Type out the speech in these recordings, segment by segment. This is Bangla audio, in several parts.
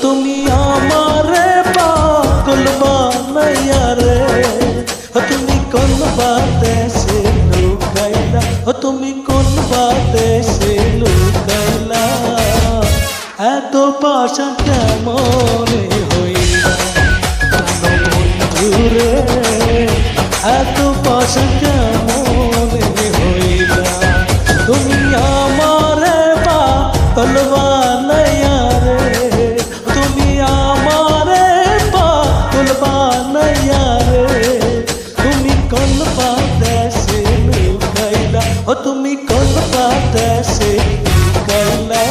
তুমি আমারে পাগল বানাইয়া রে, তুমি কোন বাদেশে লুকাইলা, তুমি কোন বাদেশে লুকাইলা, এত পাশা কেমনে হইলা বন্ধুরে, এত পাশা কেমনে হইলা। তুমি আমারে পাগল বানাইয়া রে, তুমি আমারে পাগল বানাইয়া রে, তুমি কোন বাদেশে লুকাইলা, তুমি কোন বাদেশে লুকাইলা,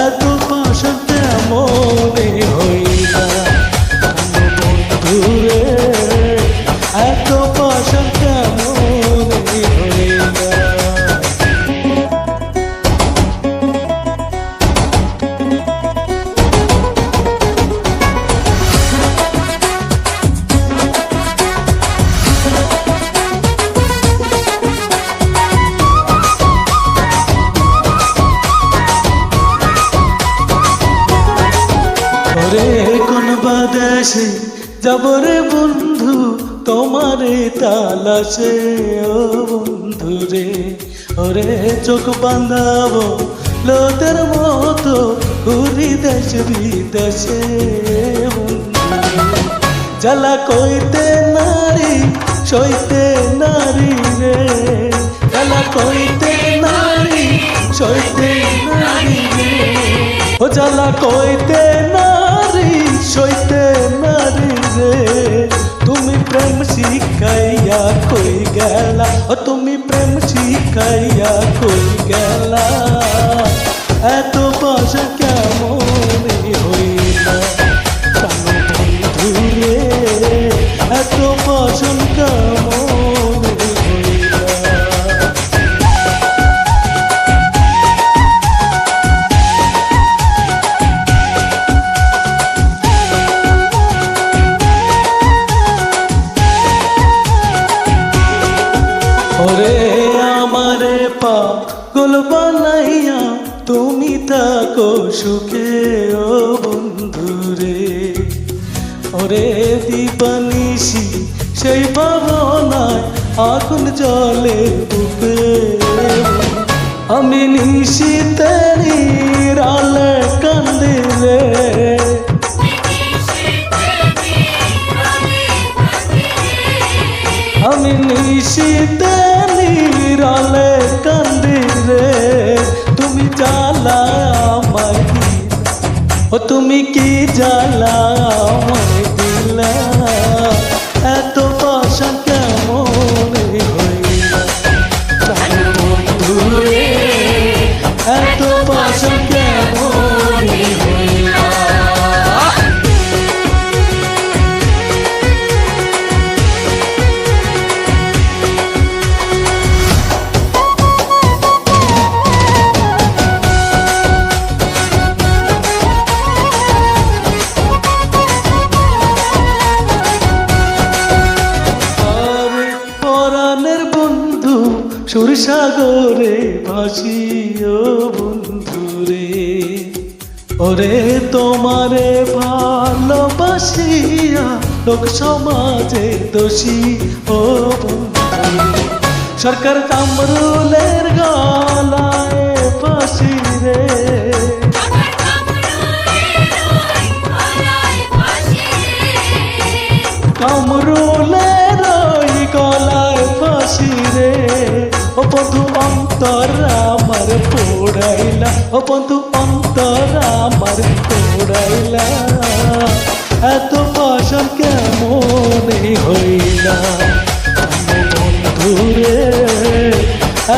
এত পাশা কেমনে হইলা বন্ধুরে, এত পাশা কেমনে হইলা। ওরে কোন বাদেশে যাব রে বন্ধু, তোমারে তালাশে ও বন্ধু রে, ওরে চোখ বাঁধাবো লোদের মতো ঘুরি দেশ বিদেশে বন্ধু, জ্বালা কইতে নারী সইতে নারী রে, জ্বালা কইতে নারী সইতে নারী রে, ও জ্বালা কইতে নারী সইতে নারী রে, তুমি প্রেম শিখাইয়া কই গেলা, ও তুমি প্রেম শিখাইয়া কই গেলা, এত পাশা কেমনে হইলা বন্ধু রে, এত পাশা কেমনে হইলা। ওরে আমারে পাগল বানাইয়া তুমি থাকো সুখে ও বন্ধু রে, ওরে দিবানিশি সেই ভাবনায় আগুন জ্বলে বুকে, আমি নিশিতে নিরালে কান্দি রে, আমি নিশিতে নিরালে কান্দি রে, তুমি জ্বালা আমায় দিলা, ও তুমি কি জ্বালা আমায় দিলা, এত পাশা কেমনে হইলা বন্ধু রে, এত পাশা কেমনে হইলা। সুরসাগরে ভাসি ও বন্ধু রে, ওরে তোমারে ভালোবাসিয়া লোক সমাজে দোষী ও বন্ধু রে, সরকার কামরুলের গলায় ফাঁসি রে, কামরুলের গলায় ফাঁসি রে, ও বন্ধু অন্তর আমার পোড়াইলা, ও বন্ধু অন্তর আমার পোড়াইলা, এত পাশা কেমনে হইলা বন্ধু রে,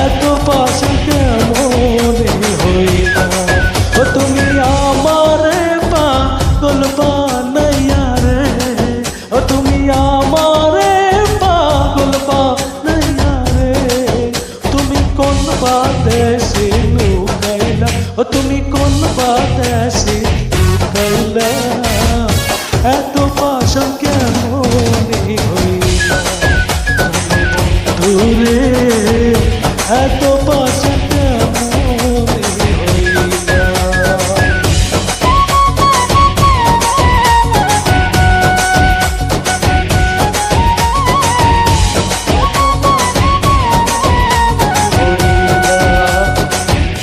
এত পাশা কেমনে হইলা, ও তুমি আমারে পাগল বানাইয়া রে, ও তুমি আমারে পাগল বানাইয়া রে, তুমি কোন বাদেশে লুকাইলা, ও তুমি